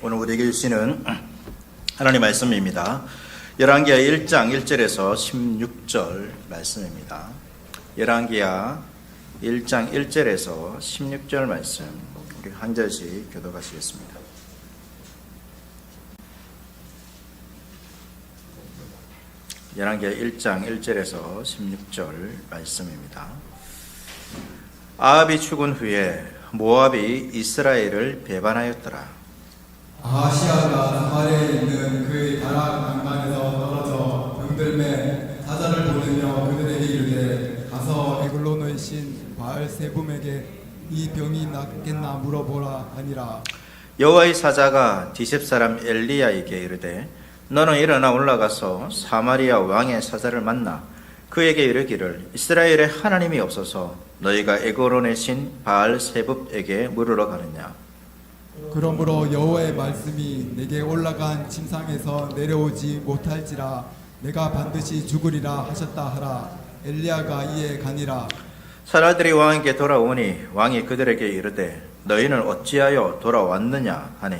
오늘 우리에게 주시는 하나님 말씀입니다. 열왕기하 1장 1절에서 16절 말씀입니다. 열왕기하 1장 1절에서 16절 말씀 우리 한 절씩 교독하시겠습니다. 열왕기하 1장 1절에서 16절 말씀입니다. 아합이 죽은 후에 모압이 이스라엘을 배반하였더라. 아하시아가 사마리아에 있는 그의 다락 강간에서 떨어져 병들매 사자를 보내며 그들에게 이르되 가서 에글론의 신 바알세붐에게 이 병이 낫겠나 물어보라 하니라. 여호와의 사자가 디셉 사람 엘리야에게 이르되 너는 일어나 올라가서 사마리아 왕의 사자를 만나 그에게 이르기를 이스라엘의 하나님이 없어서 너희가 에글론의 신 바알세붐에게 물으러 가느냐. 그러므로 여호와의 말씀이 내게 올라간 침상에서 내려오지 못할지라 내가 반드시 죽으리라 하셨다 하라. 엘리야가 이에 가니라. 사람들이 왕에게 돌아오니 왕이 그들에게 이르되 너희는 어찌하여 돌아왔느냐 하니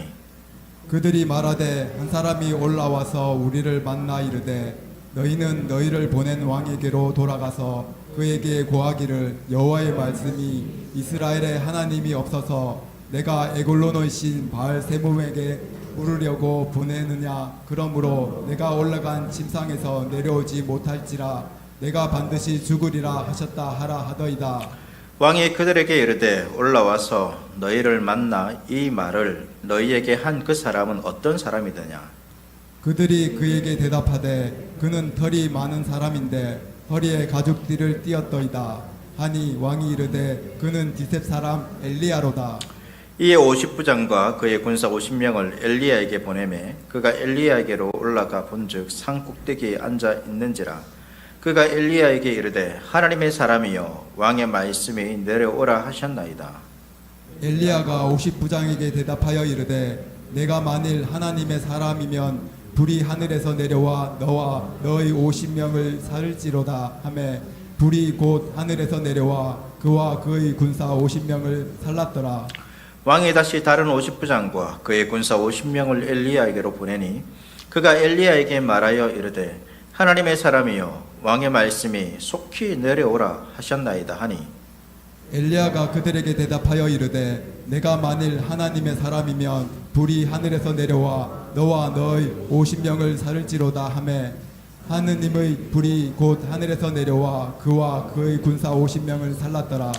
그들이 말하되 한 사람이 올라와서 우리를 만나 이르되 너희는 너희를 보낸 왕에게로 돌아가서 그에게 고하기를 여호와의 말씀이 이스라엘의 하나님이 없어서 내가 에글론의 신 바알세붐에게 물으려고 보내느냐. 그러므로 내가 올라간 침상에서 내려오지 못할지라 내가 반드시 죽으리라 하셨다 하라 하더이다. 왕이 그들에게 이르되 올라와서 너희를 만나 이 말을 너희에게 한 그 사람은 어떤 사람이더냐. 그들이 그에게 대답하되 그는 털이 많은 사람인데 허리에 가죽띠를 띠었더이다 하니 왕이 이르되 그는 디셉 사람 엘리야로다. 이에 50부장과 그의 군사 50명을 엘리야에게 보내매 그가 엘리야에게로 올라가 본즉 산 꼭대기에 앉아 있는지라. 그가 엘리야에게 이르되 하나님의 사람이여 왕의 말씀이 내려오라 하셨나이다. 엘리야가 50부장에게 대답하여 이르되 내가 만일 하나님의 사람이면 불이 하늘에서 내려와 너와 너의 50명을 살지로다 하매 불이 곧 하늘에서 내려와 그와 그의 군사 50명을 살랐더라. 왕이 다시 다른 50부장과 그의 군사 50명을 엘리야에게로 보내니 그가 엘리야에게 말하여 이르되 하나님의 사람이여 왕의 말씀이 속히 내려오라 하셨나이다 하니 엘리야가 그들에게 대답하여 이르되 내가 만일 하나님의 사람이면 불이 하늘에서 내려와 너와 너의 50명을 살을지로다 하매 하느님의 불이 곧 하늘에서 내려와 그와 그의 군사 50명을 살랐더라.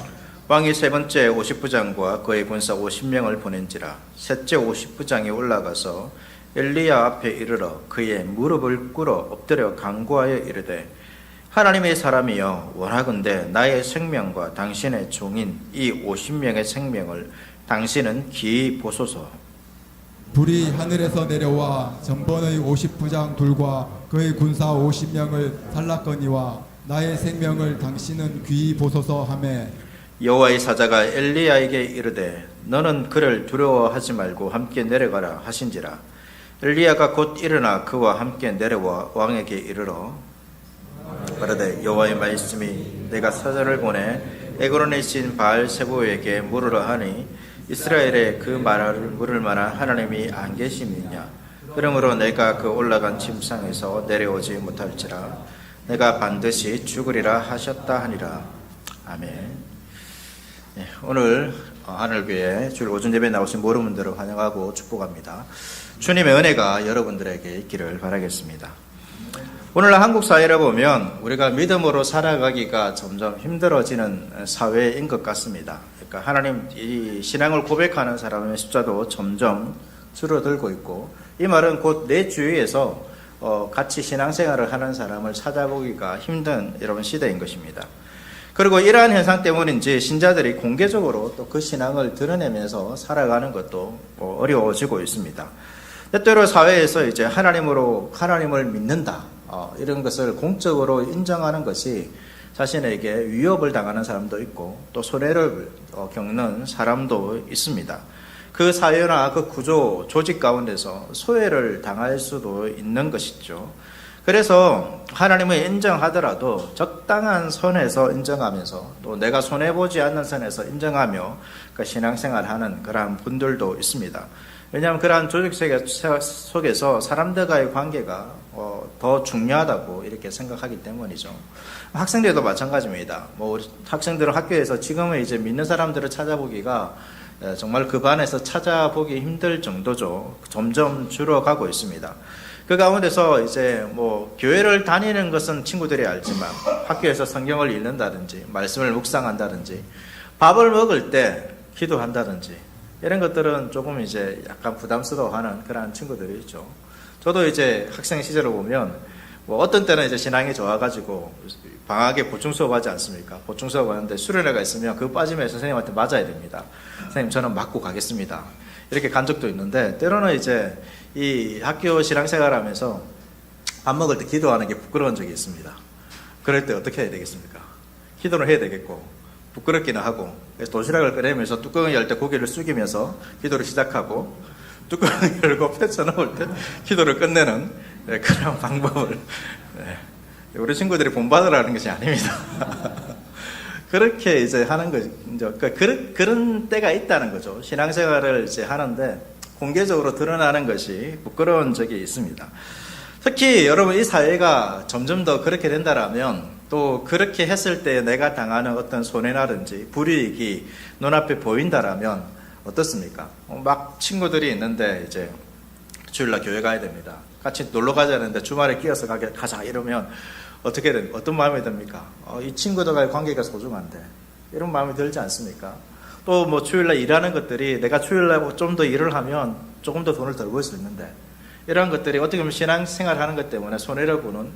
왕이 세 번째 50부장과 그의 군사 50명을 보낸지라. 셋째 50부장이 올라가서 엘리야 앞에 이르러 그의 무릎을 꿇어 엎드려 간구하여 이르되 하나님의 사람이여 원하건대 나의 생명과 당신의 종인 이 50명의 생명을 당신은 기이 보소서. 불이 하늘에서 내려와 전번의 50부장 둘과 그의 군사 50명을 살랐거니와 나의 생명을 당신은 귀히 보소서 하매 여호와의 사자가 엘리야에게 이르되 너는 그를 두려워하지 말고 함께 내려가라 하신지라. 엘리야가 곧 일어나 그와 함께 내려와 왕에게 이르러 말하되 여호와의 말씀이 내가 사자를 보내 에글론의 신 바알세보에게 물으라 하니 이스라엘에 그 말을 물을 만한 하나님이 안 계심이냐. 그러므로 내가 그 올라간 침상에서 내려오지 못할지라 내가 반드시 죽으리라 하셨다 하니라. 아멘. 네, 오늘 하늘교회 주일 오전 예배에 나오신 모든 분들을 환영하고 축복합니다. 주님의 은혜가 여러분들에게 있기를 바라겠습니다. 오늘날 한국 사회를 보면 우리가 믿음으로 살아가기가 점점 힘들어지는 사회인 것 같습니다. 그러니까 하나님 이 신앙을 고백하는 사람의 숫자도 점점 줄어들고 있고 이 말은 곧 내 주위에서 같이 신앙생활을 하는 사람을 찾아보기가 힘든 이런 시대인 것입니다. 그리고 이러한 현상 때문인지 신자들이 공개적으로 또 그 신앙을 드러내면서 살아가는 것도 어려워지고 있습니다. 때때로 사회에서 이제 하나님을 믿는다 이런 것을 공적으로 인정하는 것이 자신에게 위협을 당하는 사람도 있고 또 손해를 겪는 사람도 있습니다. 그 사회나 그 구조, 조직 가운데서 소외를 당할 수도 있는 것이죠. 그래서 하나님을 인정하더라도 적당한 선에서 인정하면서 또 내가 손해보지 않는 선에서 인정하며 그 신앙생활하는 그러한 분들도 있습니다. 왜냐하면 그러한 조직세계 속에서 사람들과의 관계가 더 중요하다고 이렇게 생각하기 때문이죠. 학생들도 마찬가지입니다. 뭐 우리 학생들은 학교에서 지금은 이제 믿는 사람들을 찾아보기가 정말 그 반에서 찾아보기 힘들 정도죠. 점점 줄어가고 있습니다. 그 가운데서 이제 뭐 교회를 다니는 것은 친구들이 알지만 학교에서 성경을 읽는다든지 말씀을 묵상한다든지 밥을 먹을 때 기도한다든지 이런 것들은 조금 이제 약간 부담스러워하는 그런 친구들이 있죠. 저도 이제 학생 시절을 보면 뭐 어떤 때는 이제 신앙이 좋아가지고 방학에 보충 수업하지 않습니까? 보충 수업 하는데 수련회가 있으면 그거 빠지면 선생님한테 맞아야 됩니다. 선생님 저는 맞고 가겠습니다. 이렇게 간 적도 있는데 때로는 이제 이 학교 신앙생활하면서 밥 먹을 때 기도하는 게 부끄러운 적이 있습니다. 그럴 때 어떻게 해야 되겠습니까? 기도를 해야 되겠고 부끄럽기는 하고 그래서 도시락을 꺼내면서 뚜껑을 열 때 고개를 숙이면서 기도를 시작하고 뚜껑을 열고 펼쳐놓을 때 기도를 끝내는 그런 방법을 우리 친구들이 본받으라는 것이 아닙니다. 그렇게 이제 하는 거죠. 그러니까 그런 때가 있다는 거죠. 신앙생활을 이제 하는데 공개적으로 드러나는 것이 부끄러운 적이 있습니다. 특히 여러분 이 사회가 점점 더 그렇게 된다라면 또 그렇게 했을 때 내가 당하는 어떤 손해라든지 불이익이 눈앞에 보인다라면 어떻습니까? 막 친구들이 있는데 이제 주일날 교회 가야 됩니다. 같이 놀러 가자는데 주말에 끼어서 가자 이러면 어떤 마음이 듭니까? 이 친구들과의 관계가 소중한데 이런 마음이 들지 않습니까? 또 뭐 주일날 일하는 것들이 내가 주일날 좀 더 일을 하면 조금 더 돈을 덜 벌 수 있는데 이러한 것들이 어떻게 보면 신앙생활 하는 것 때문에 손해를 보는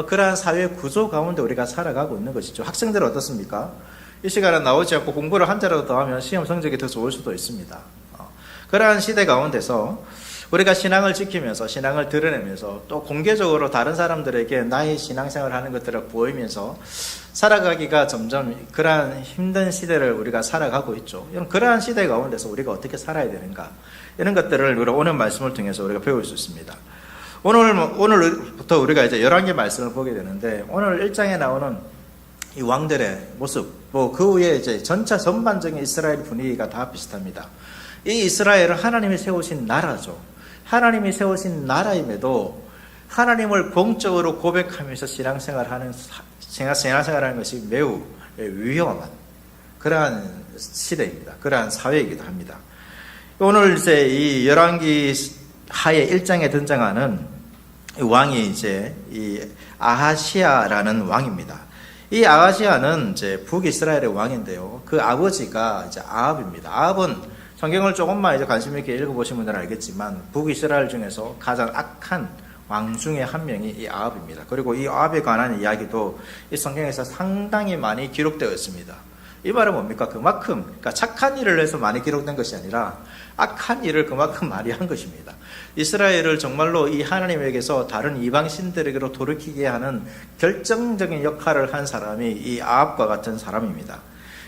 그러한 사회 구조 가운데 우리가 살아가고 있는 것이죠. 학생들은 어떻습니까? 이 시간에 나오지 않고 공부를 한 자라도 더 하면 시험 성적이 더 좋을 수도 있습니다. 그러한 시대 가운데서 우리가 신앙을 지키면서 신앙을 드러내면서 또 공개적으로 다른 사람들에게 나의 신앙생활을 하는 것들을 보이면서 살아가기가 점점 그러한 힘든 시대를 우리가 살아가고 있죠. 그러한 시대 가운데서 우리가 어떻게 살아야 되는가 이런 것들을 우리가 오늘 말씀을 통해서 우리가 배울 수 있습니다. 오늘부터 우리가 이제 11개 말씀을 보게 되는데 오늘 1장에 나오는 이 왕들의 모습 그 후에 이제 전체 전반적인 이스라엘 분위기가 다 비슷합니다. 이 이스라엘은 하나님이 세우신 나라죠. 하나님이 세우신 나라임에도 하나님을 공적으로 고백하면서 신앙생활하는 것이 매우 위험한 그러한 시대입니다. 그러한 사회이기도 합니다. 오늘 이제 이 열왕기 하에 1장에 등장하는 왕이 이제 이 아하시아라는 왕입니다. 이 아하시아는 이제 북이스라엘의 왕인데요. 그 아버지가 이제 아합입니다. 아합은 성경을 조금만 이제 관심 있게 읽어보신 분들은 알겠지만 북이스라엘 중에서 가장 악한 왕 중에 한 명이 이 아합입니다. 그리고 이 아합에 관한 이야기도 이 성경에서 상당히 많이 기록되어 있습니다. 이 말은 뭡니까? 그러니까 착한 일을 해서 많이 기록된 것이 아니라 악한 일을 그만큼 많이 한 것입니다. 이스라엘을 정말로 이 하나님에게서 다른 이방신들에게로 돌이키게 하는 결정적인 역할을 한 사람이 이 아합과 같은 사람입니다.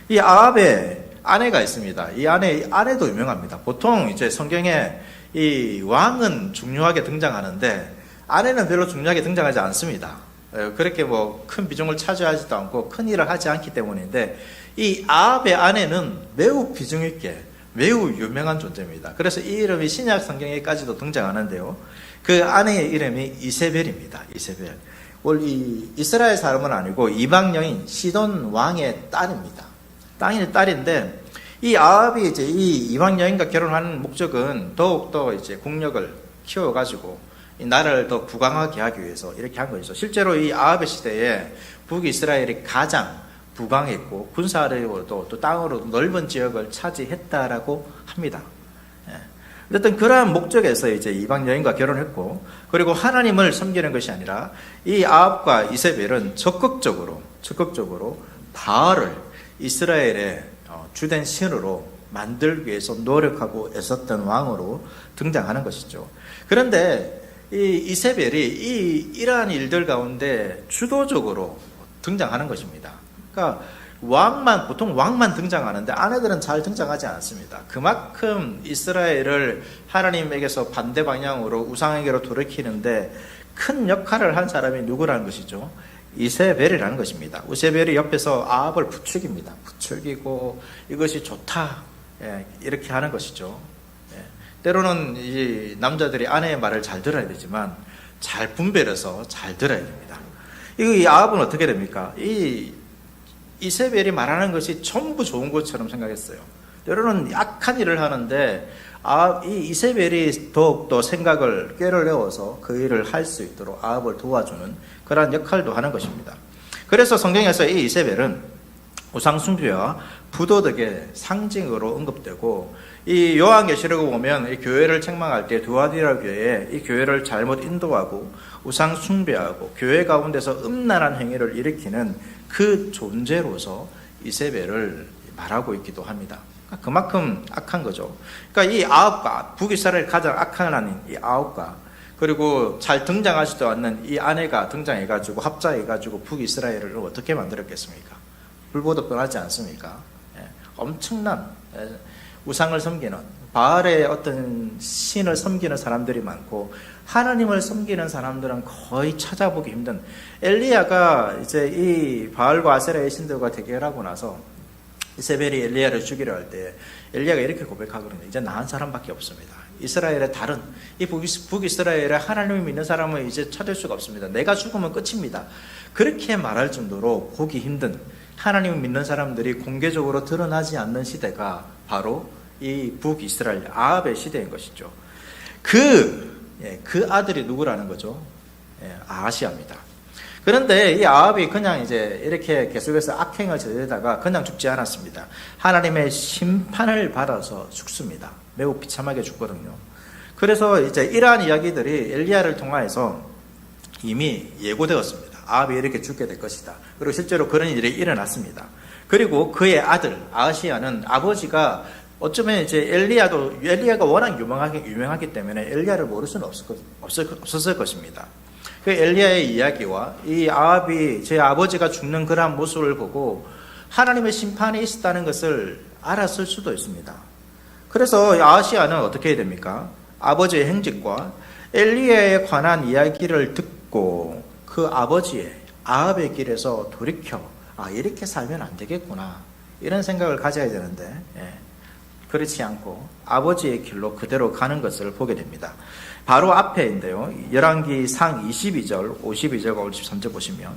이 아합의 아내가 있습니다. 이 아내도 유명합니다. 보통 이제 성경에 이 왕은 중요하게 등장하는데 아내는 별로 중요하게 등장하지 않습니다. 그렇게 뭐 큰 비중을 차지하지도 않고 큰 일을 하지 않기 때문인데 이 아합의 아내는 매우 비중 있게 매우 유명한 존재입니다. 그래서 이 이름이 신약 성경에까지도 등장하는데요. 그 아내의 이름이 이세벨입니다. 이세벨. 원래 이스라엘 사람은 아니고 이방 여인 시돈 왕의 딸입니다. 땅의 딸인데 이 아합이 이제 이 이방 여인과 결혼하는 목적은 더욱더 이제 국력을 키워가지고 이 나라를 더 부강하게 하기 위해서 이렇게 한 것이죠. 실제로 이 아합의 시대에 북이스라엘이 가장 부강했고 군사력으로도 또 땅으로 넓은 지역을 차지했다라고 합니다. 어쨌든 그러한 목적에서 이제 이방 여인과 결혼했고 그리고 하나님을 섬기는 것이 아니라 이 아합과 이세벨은 적극적으로 바알을 이스라엘의 주된 신으로 만들기 위해서 노력하고 애썼던 왕으로 등장하는 것이죠. 그런데 이 이세벨이 이러한 일들 가운데 주도적으로 등장하는 것입니다. 그러니까 보통 왕만 등장하는데 아내들은 잘 등장하지 않습니다. 그만큼 이스라엘을 하나님에게서 반대 방향으로 우상에게로 돌이키는데 큰 역할을 한 사람이 누구라는 것이죠? 이세벨이라는 것입니다. 이세벨이 옆에서 아합을 부추깁니다. 부추기고 이것이 좋다 이렇게 하는 것이죠. 때로는 이 남자들이 아내의 말을 잘 들어야 되지만 잘 분별해서 잘 들어야 됩니다. 이 아합은 어떻게 됩니까? 이 이세벨이 말하는 것이 전부 좋은 것처럼 생각했어요. 때로는 악한 일을 하는데 이 이세벨이 더욱더 생각을 꾀를 내어서 그 일을 할 수 있도록 아합을 도와주는 그러한 역할도 하는 것입니다. 그래서 성경에서 이 이세벨은 우상숭배와 부도덕의 상징으로 언급되고, 이 요한계시록을 보면 이 교회를 책망할 때 두아디라 교회에 이 교회를 잘못 인도하고 우상숭배하고 교회 가운데서 음란한 행위를 일으키는 그 존재로서 이세벨을 말하고 있기도 합니다. 그만큼 악한 거죠. 그러니까 이 아합과, 북이스라엘 가장 악한 아닌 이 아합과, 그리고 잘 등장하지도 않는 이 아내가 등장해가지고 합작해가지고 북이스라엘을 어떻게 만들었겠습니까? 불보듯 뻔하지 않습니까? 엄청난 우상을 섬기는, 바알의 어떤 신을 섬기는 사람들이 많고 하나님을 섬기는 사람들은 거의 찾아보기 힘든, 엘리야가 이제 이 바알과 아세라의 신들과 대결하고 나서 이세벨이 엘리야를 죽이려 할 때 엘리야가 이렇게 고백하거든요. 이제 나 한 사람밖에 없습니다. 이스라엘의 다른 이 북이스라엘의 하나님을 믿는 사람은 이제 찾을 수가 없습니다. 내가 죽으면 끝입니다. 그렇게 말할 정도로 보기 힘든, 하나님을 믿는 사람들이 공개적으로 드러나지 않는 시대가 바로 이 북이스라엘 아합의 시대인 것이죠. 그 아들이 누구라는 거죠? 아하시아입니다. 그런데 이 아합이 그냥 이제 이렇게 계속해서 악행을 저지르다가 그냥 죽지 않았습니다. 하나님의 심판을 받아서 죽습니다. 매우 비참하게 죽거든요. 그래서 이제 이러한 이야기들이 엘리야를 통하여서 이미 예고되었습니다. 아합이 이렇게 죽게 될 것이다. 그리고 실제로 그런 일이 일어났습니다. 그리고 그의 아들 아하시아는 아버지가 어쩌면 이제 엘리야가 워낙 유명하기 때문에 엘리야를 모를 수는 없었을 것입니다. 그 엘리야의 이야기와 이 아합이 제 아버지가 죽는 그러한 모습을 보고 하나님의 심판이 있었다는 것을 알았을 수도 있습니다. 그래서 아하시아는 어떻게 해야 됩니까? 아버지의 행직과 엘리야에 관한 이야기를 듣고 그 아버지의 아합의 길에서 돌이켜 이렇게 살면 안 되겠구나, 이런 생각을 가져야 되는데 그렇지 않고 아버지의 길로 그대로 가는 것을 보게 됩니다. 바로 앞에인데요, 열왕기 상 22절, 52절과 53절 보시면,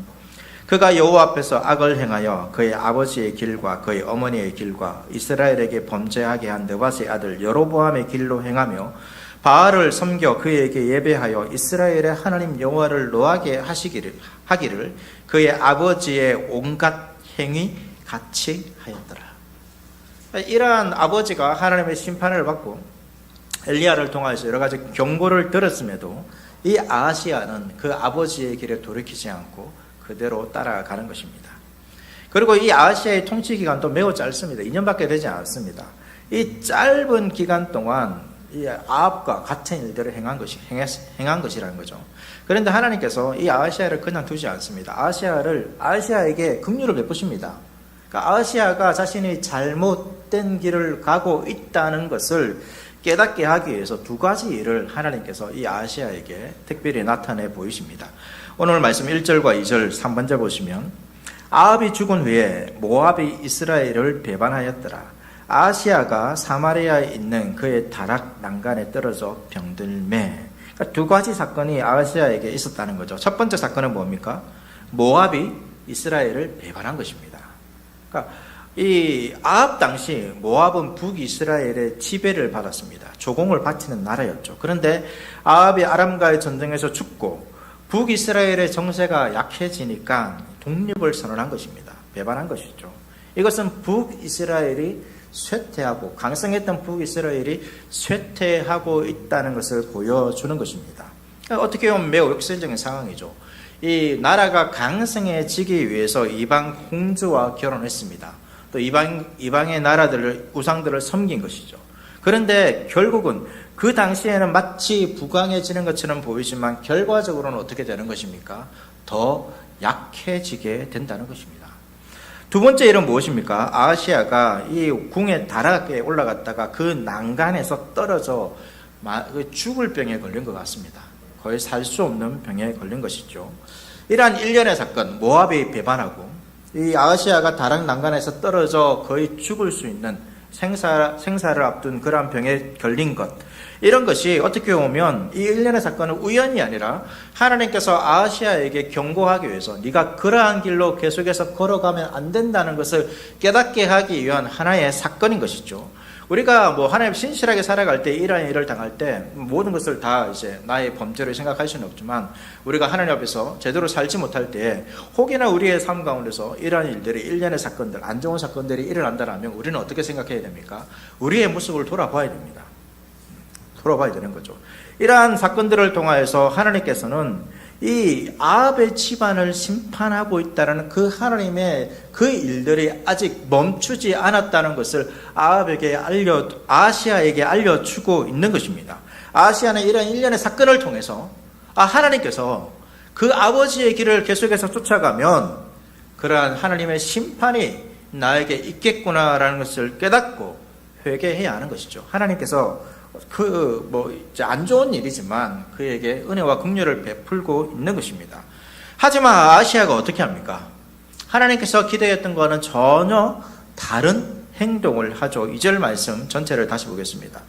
그가 여호와 앞에서 악을 행하여 그의 아버지의 길과 그의 어머니의 길과 이스라엘에게 범죄하게 한 느밧의 아들 여로보암의 길로 행하며 바알을 섬겨 그에게 예배하여 이스라엘의 하나님 여호와를 노하게 하기를 그의 아버지의 온갖 행위 같이 하였더라. 이러한 아버지가 하나님의 심판을 받고 엘리야를 통해서 여러 가지 경고를 들었음에도 이 아하시아는 그 아버지의 길에 돌이키지 않고 그대로 따라가는 것입니다. 그리고 이 아하시아의 통치 기간도 매우 짧습니다. 2년밖에 되지 않았습니다. 이 짧은 기간 동안 이 아합과 같은 일들을 행한 것이라는 거죠. 그런데 하나님께서 이 아하시아를 그냥 두지 않습니다. 아하시아에게 긍휼을 베푸십니다. 그러니까 아하시아가 자신이 잘못된 길을 가고 있다는 것을 깨닫게 하기 위해서 두 가지 일을 하나님께서 이 아하시아에게 특별히 나타내 보이십니다. 오늘 말씀 1절과 2절 3번절 보시면, 아합이 죽은 후에 모압이 이스라엘을 배반하였더라. 아하시아가 사마리아에 있는 그의 다락 난간에 떨어져 병들매. 그러니까 두 가지 사건이 아하시아에게 있었다는 거죠. 첫 번째 사건은 뭡니까? 모압이 이스라엘을 배반한 것입니다. 그러니까 이 아합 당시 모압은 북이스라엘의 지배를 받았습니다. 조공을 바치는 나라였죠. 그런데 아합이 아람과의 전쟁에서 죽고 북이스라엘의 정세가 약해지니까 독립을 선언한 것입니다. 배반한 것이죠. 이것은 북이스라엘이 쇠퇴하고, 강성했던 북이스라엘이 쇠퇴하고 있다는 것을 보여주는 것입니다. 어떻게 보면 매우 역설적인 상황이죠. 이 나라가 강성해지기 위해서 이방 공주와 결혼했습니다. 또 이방의 나라들을, 우상들을 섬긴 것이죠. 그런데 결국은 그 당시에는 마치 부강해지는 것처럼 보이지만 결과적으로는 어떻게 되는 것입니까? 더 약해지게 된다는 것입니다. 두 번째 일은 무엇입니까? 아하시아가 이 궁의 다락에 올라갔다가 그 난간에서 떨어져 죽을 병에 걸린 것 같습니다. 거의 살 수 없는 병에 걸린 것이죠. 이러한 일련의 사건, 모압이 배반하고 이 아하시아가 다락 난간에서 떨어져 거의 죽을 수 있는 생사를 앞둔 그러한 병에 걸린 것, 이런 것이 어떻게 보면 이 일련의 사건은 우연이 아니라 하나님께서 아하시아에게 경고하기 위해서 네가 그러한 길로 계속해서 걸어가면 안 된다는 것을 깨닫게 하기 위한 하나의 사건인 것이죠. 우리가 뭐 하나님 신실하게 살아갈 때 이러한 일을 당할 때 모든 것을 다 이제 나의 범죄를 생각할 수는 없지만, 우리가 하나님 앞에서 제대로 살지 못할 때 혹여나 우리의 삶 가운데서 이러한 일들이, 일련의 사건들, 안 좋은 사건들이 일어난다면 우리는 어떻게 생각해야 됩니까? 우리의 모습을 돌아봐야 됩니다. 돌아봐야 되는 거죠. 이러한 사건들을 통하여서 하나님께서는 이 아합의 집안을 심판하고 있다는 그 하나님의 그 일들이 아직 멈추지 않았다는 것을 아하시아에게 알려주고 있는 것입니다. 아하시아는 이런 일련의 사건을 통해서 하나님께서 그 아버지의 길을 계속해서 쫓아가면 그러한 하나님의 심판이 나에게 있겠구나라는 것을 깨닫고 회개해야 하는 것이죠. 하나님께서 안 좋은 일이지만 그에게 은혜와 긍휼을 베풀고 있는 것입니다. 하지만 아하시아가 어떻게 합니까? 하나님께서 기대했던 것은 전혀 다른 행동을 하죠. 2절 말씀 전체를 다시 보겠습니다.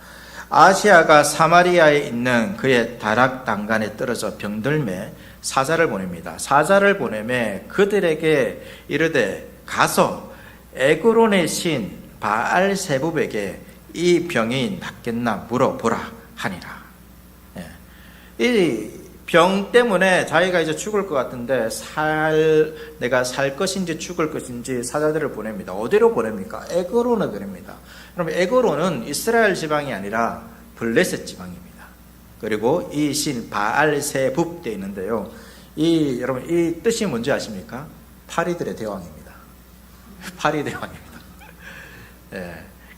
아하시아가 사마리아에 있는 그의 다락 단간에 떨어져 병들매 사자를 보냅니다. 사자를 보내매 그들에게 이르되 가서 에그론의 신 바알세붑에게 이 병이 낫겠나 물어보라 하니라. 이 병 때문에 자기가 이제 죽을 것 같은데 내가 살 것인지 죽을 것인지 사자들을 보냅니다. 어디로 보냅니까? 에그론을 보냅니다. 그러면 에그론은 이스라엘 지방이 아니라 블레셋 지방입니다. 그리고 이 신 바알세붑 때 있는데요. 여러분 이 뜻이 뭔지 아십니까? 파리들의 대왕입니다. 파리 대왕입니다.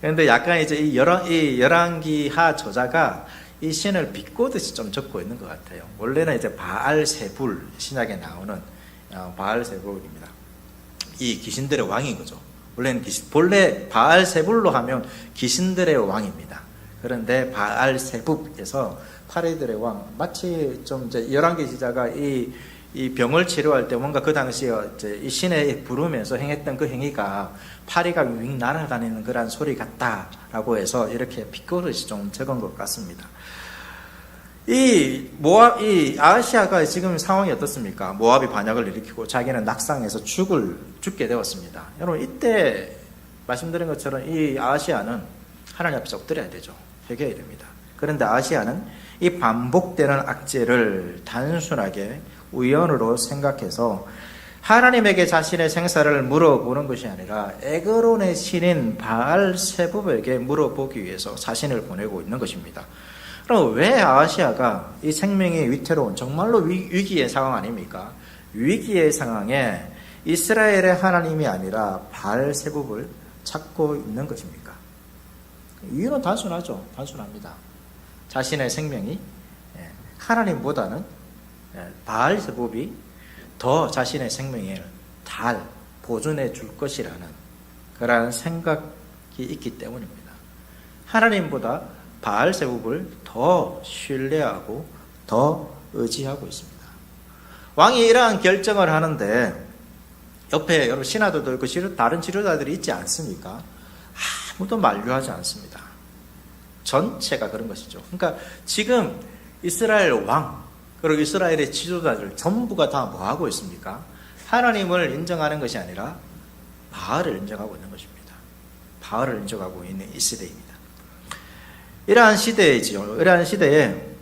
그런데 약간 이제 이 열왕기하 저자가 이 신을 비꼬듯이 좀 적고 있는 것 같아요. 원래는 이제 바알세불, 신약에 나오는 바알세불입니다. 이 귀신들의 왕인 거죠. 본래 바알세불로 하면 귀신들의 왕입니다. 그런데 바알세붑에서 파리들의 왕, 마치 좀 이제 열왕기 기자가 이 병을 치료할 때 뭔가 그 당시에 이제 이 신에 부르면서 행했던 그 행위가 파리가 윙 날아다니는 그런 소리 같다라고 해서 이렇게 비꼬듯이 좀 적은 것 같습니다. 이 아하시아가 지금 상황이 어떻습니까? 모압이 반역을 일으키고 자기는 낙상해서 죽게 되었습니다. 여러분 이때 말씀드린 것처럼 이 아하시아는 하나님 앞에 엎드려야 되죠. 회개해야 됩니다. 그런데 아하시아는 이 반복되는 악재를 단순하게 우연으로 생각해서 하나님에게 자신의 생사를 물어보는 것이 아니라 에그론의 신인 바알세붑에게 물어보기 위해서 자신을 보내고 있는 것입니다. 그럼 왜 아하시아가 이 생명이 위태로운 정말로 위기의 상황 아닙니까? 위기의 상황에 이스라엘의 하나님이 아니라 바알세붑을 찾고 있는 것입니까? 이유는 단순하죠. 단순합니다. 자신의 생명이 하나님보다는 바알세붑이 더 자신의 생명을 잘 보존해 줄 것이라는 그러한 생각이 있기 때문입니다. 하나님보다 바알세붑을 더 신뢰하고 더 의지하고 있습니다. 왕이 이러한 결정을 하는데 옆에 여러분 신하들도 있고 다른 지도자들이 있지 않습니까? 아무도 만류하지 않습니다. 전체가 그런 것이죠. 그러니까 지금 이스라엘 왕 그리고 이스라엘의 지도자들 전부가 다 뭐하고 있습니까? 하나님을 인정하는 것이 아니라 바알을 인정하고 있는 것입니다. 바알을 인정하고 있는 이 시대입니다. 이러한 시대이지요. 이러한 시대에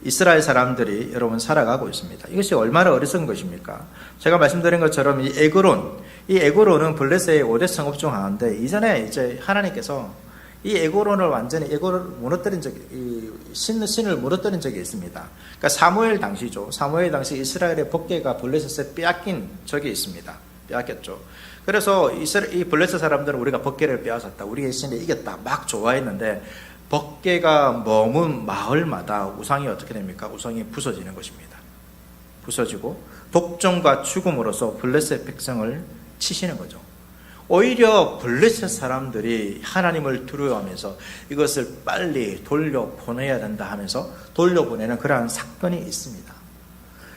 이스라엘 사람들이 여러분 살아가고 있습니다. 이것이 얼마나 어리석은 것입니까? 제가 말씀드린 것처럼 이 에그론은 블레셋의 5대 성읍 중 하나인데 이전에 이제 하나님께서 이 에그론을 완전히 무너뜨린 신을 무너뜨린 적이 있습니다. 그러니까 사무엘 당시죠. 사무엘 당시 이스라엘의 법궤가 블레셋에 빼앗긴 적이 있습니다. 빼앗겼죠. 그래서 이 블레셋 사람들은 우리가 법궤를 빼앗았다, 우리의 신이 이겼다 막 좋아했는데 법궤가 머문 마을마다 우상이 어떻게 됩니까? 우상이 부서지는 것입니다. 부서지고 독점과 죽음으로써 블레셋 백성을 치시는 거죠. 오히려 블레셋 사람들이 하나님을 두려워하면서 이것을 빨리 돌려보내야 된다 하면서 돌려보내는 그러한 사건이 있습니다.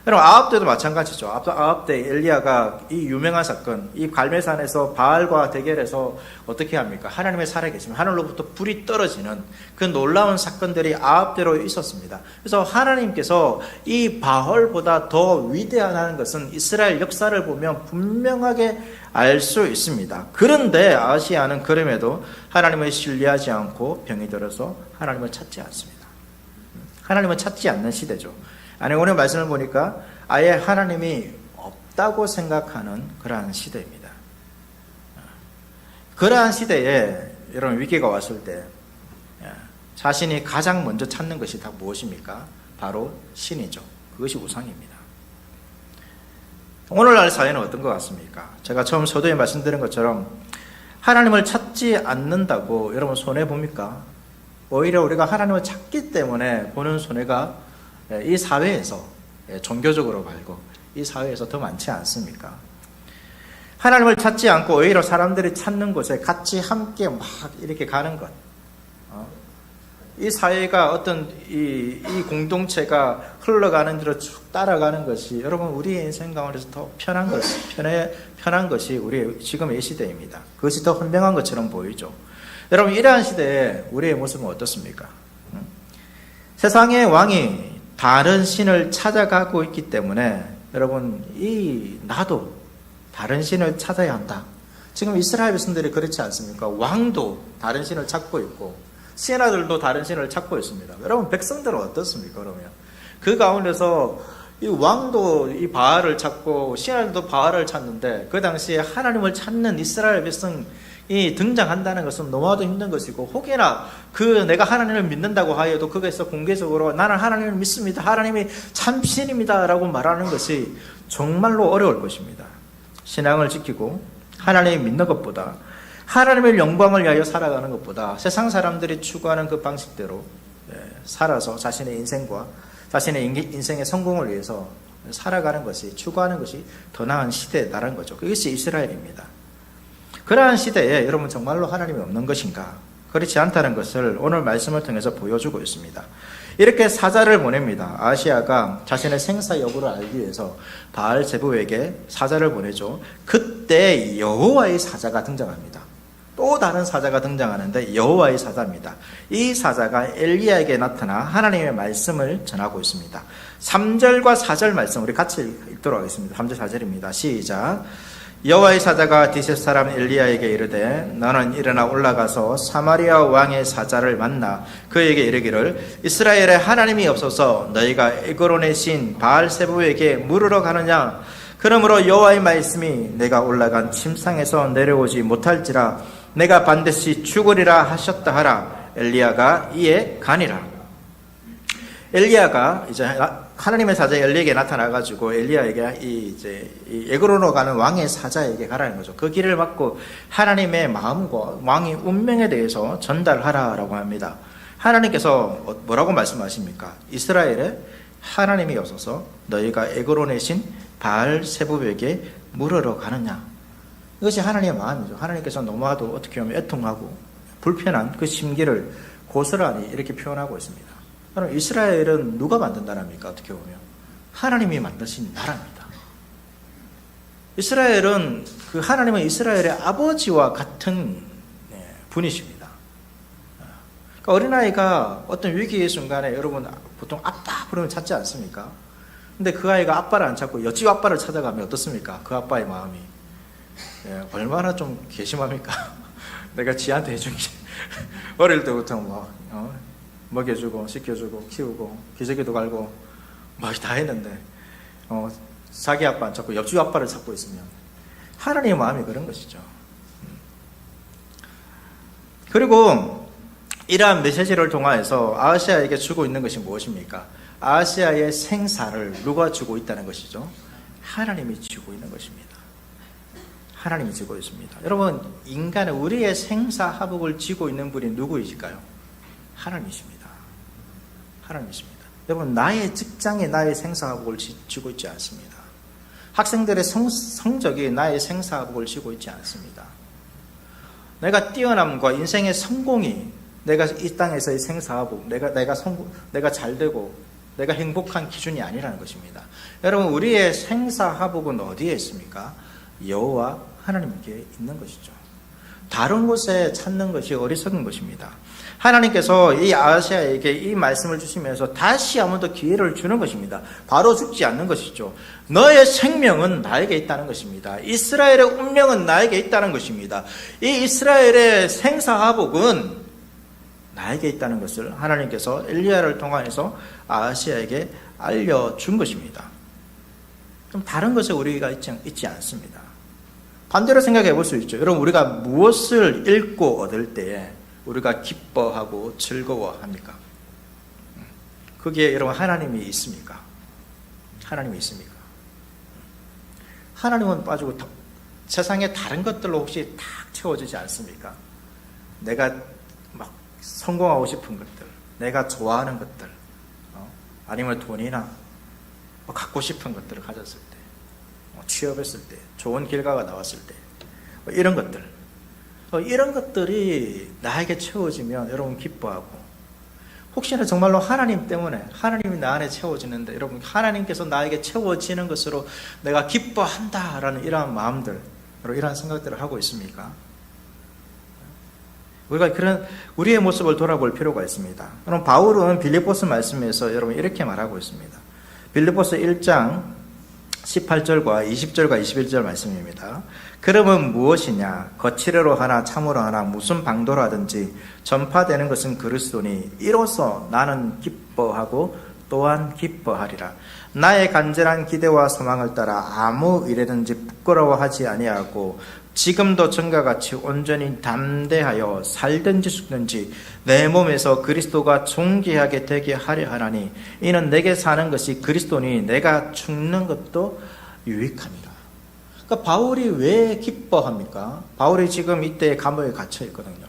여러분, 아합 때도 마찬가지죠. 아합 때 엘리야가 이 유명한 사건, 이 갈멜산에서 바알과 대결해서 어떻게 합니까? 하나님의 살아계시면 하늘로부터 불이 떨어지는 그 놀라운 사건들이 아합 때로 있었습니다. 그래서 하나님께서 이 바알보다 더 위대하다는 것은 이스라엘 역사를 보면 분명하게 알 수 있습니다. 그런데 아시아는 그럼에도 하나님을 신뢰하지 않고 병이 들어서 하나님을 찾지 않습니다. 하나님을 찾지 않는 시대죠. 아니, 오늘 말씀을 보니까 아예 하나님이 없다고 생각하는 그러한 시대입니다. 그러한 시대에 여러분, 위기가 왔을 때 자신이 가장 먼저 찾는 것이 다 무엇입니까? 바로 신이죠. 그것이 우상입니다. 오늘날 사회는 어떤 것 같습니까? 제가 처음 서두에 말씀드린 것처럼 하나님을 찾지 않는다고 여러분 손해봅니까? 오히려 우리가 하나님을 찾기 때문에 보는 손해가 이 사회에서, 종교적으로 말고 이 사회에서 더 많지 않습니까? 하나님을 찾지 않고 오히려 사람들이 찾는 곳에 같이 함께 막 이렇게 가는 것, 이 사회가 어떤 이 공동체가 흘러가는 대로 쭉 따라가는 것이 여러분, 우리의 인생 가운데서 더 편한 것이 우리 지금의 이 시대입니다. 그것이 더 현명한 것처럼 보이죠. 여러분, 이러한 시대에 우리의 모습은 어떻습니까? 세상의 왕이 다른 신을 찾아가고 있기 때문에 여러분, 나도 다른 신을 찾아야 한다. 지금 이스라엘 백성들이 그렇지 않습니까? 왕도 다른 신을 찾고 있고 신하들도 다른 신을 찾고 있습니다. 여러분, 백성들은 어떻습니까? 그러면 그 가운데서 이 왕도 이 바알을 찾고 신하들도 바알을 찾는데, 그 당시에 하나님을 찾는 이스라엘 백성이 등장한다는 것은 너무나도 힘든 것이고, 혹여나 내가 하나님을 믿는다고 하여도 거기에서 공개적으로 나는 하나님을 믿습니다, 하나님이 참 신입니다 라고 말하는 것이 정말로 어려울 것입니다. 신앙을 지키고 하나님을 믿는 것보다, 하나님의 영광을 위하여 살아가는 것보다 세상 사람들이 추구하는 그 방식대로 살아서 자신의 인생과 자신의 인생의 성공을 위해서 살아가는 것이, 추구하는 것이 더 나은 시대라는 거죠. 그것이 이스라엘입니다. 그러한 시대에 여러분, 정말로 하나님이 없는 것인가? 그렇지 않다는 것을 오늘 말씀을 통해서 보여주고 있습니다. 이렇게 사자를 보냅니다. 아시아가 자신의 생사 여부를 알기 위해서 바알제부에게 사자를 보내죠. 그때 여호와의 사자가 등장합니다. 또 다른 사자가 등장하는데 여호와의 사자입니다. 이 사자가 엘리야에게 나타나 하나님의 말씀을 전하고 있습니다. 3절과 4절 말씀 우리 같이 읽도록 하겠습니다. 3절 4절입니다. 시작. 여호와의 사자가 디셋 사람 엘리야에게 이르되 너는 일어나 올라가서 사마리아 왕의 사자를 만나 그에게 이르기를 이스라엘에 하나님이 없어서 너희가 에그론의 신 바알세부에게 물으러 가느냐? 그러므로 여호와의 말씀이 내가 올라간 침상에서 내려오지 못할지라 내가 반드시 죽으리라 하셨다 하라. 엘리야가 이에 가니라. 엘리야가 이제 하나님의 사자 엘리야에게 나타나가지고 엘리야에게 이 에그론으로 가는 왕의 사자에게 가라는 거죠. 그 길을 막고 하나님의 마음과 왕의 운명에 대해서 전달하라라고 합니다. 하나님께서 뭐라고 말씀하십니까? 이스라엘에 하나님이 없어서 너희가 에그론의 신 바알세부에게 물으러 가느냐? 이것이 하나님의 마음이죠. 하나님께서 너무나도 어떻게 보면 애통하고 불편한 그 심기를 고스란히 이렇게 표현하고 있습니다. 그럼 이스라엘은 누가 만든 나라입니까? 어떻게 보면 하나님이 만드신 나라입니다. 이스라엘은 그 하나님은 이스라엘의 아버지와 같은 분이십니다. 그러니까 어린아이가 어떤 위기의 순간에 여러분 보통 아빠 부르면 찾지 않습니까? 근데 그 아이가 아빠를 안 찾고 옆집 아빠를 찾아가면 어떻습니까? 그 아빠의 마음이 얼마나 좀 괘씸합니까? 내가 지한테 해준 게 어릴 때부터 먹여주고 씻겨주고 키우고 기저귀도 갈고 막 다 했는데 자기 아빠 안 찾고 옆집 아빠를 찾고 있으면 하나님의 마음이 그런 것이죠. 그리고 이러한 메시지를 통하여서 아시아에게 주고 있는 것이 무엇입니까? 아시아의 생사를 누가 주고 있다는 것이죠? 하나님이 주고 있는 것입니다. 하나님이 지고 있습니다. 여러분, 인간의 우리의 생사화복을 지고 있는 분이 누구이실까요? 하나님이십니다. 하나님이십니다. 여러분, 나의 직장에 나의 생사화복을 지고 있지 않습니다. 학생들의 성적이 나의 생사화복을 지고 있지 않습니다. 내가 뛰어남과 인생의 성공이 내가 이 땅에서의 생사화복, 내가 잘되고 내가 행복한 기준이 아니라는 것입니다. 여러분, 우리의 생사화복은 어디에 있습니까? 여호와 하나님께 있는 것이죠. 다른 곳에 찾는 것이 어리석은 것입니다. 하나님께서 이 아하시아에게 이 말씀을 주시면서 다시 한 번 더 기회를 주는 것입니다. 바로 죽지 않는 것이죠. 너의 생명은 나에게 있다는 것입니다. 이스라엘의 운명은 나에게 있다는 것입니다. 이 이스라엘의 생사화복은 나에게 있다는 것을 하나님께서 엘리야를 통해서 아하시아에게 알려준 것입니다. 좀 다른 것에 우리가 있지 않습니다. 반대로 생각해 볼 수 있죠. 여러분, 우리가 무엇을 읽고 얻을 때에 우리가 기뻐하고 즐거워합니까? 거기에 여러분 하나님이 있습니까? 하나님이 있습니까? 하나님은 빠지고 세상의 다른 것들로 혹시 탁 채워지지 않습니까? 내가 막 성공하고 싶은 것들, 내가 좋아하는 것들, 아니면 돈이나 갖고 싶은 것들을 가졌을 때, 취업했을 때, 좋은 결과가 나왔을 때, 이런 것들, 이런 것들이 나에게 채워지면 여러분 기뻐하고, 혹시나 정말로 하나님 때문에 하나님이 나 안에 채워지는데 여러분 하나님께서 나에게 채워지는 것으로 내가 기뻐한다라는 이러한 마음들, 이러한 생각들을 하고 있습니까? 우리가 그런 우리의 모습을 돌아볼 필요가 있습니다. 여러분, 바울은 빌립보서 말씀에서 여러분 이렇게 말하고 있습니다. 빌립보서 1장 18절과 20절과 21절 말씀입니다. 그러면 무엇이냐? 거칠어로 하나 참으로 하나 무슨 방도로 하든지 전파되는 것은 그리스도니 이로써 나는 기뻐하고 또한 기뻐하리라. 나의 간절한 기대와 소망을 따라 아무 일에든지 부끄러워하지 아니하고 지금도 전과 같이 온전히 담대하여 살든지 죽든지 내 몸에서 그리스도가 존귀하게 되게 하려 하나니 이는 내게 사는 것이 그리스도니 내가 죽는 것도 유익함이라. 그러니까 바울이 왜 기뻐합니까? 바울이 지금 이때 감옥에 갇혀 있거든요.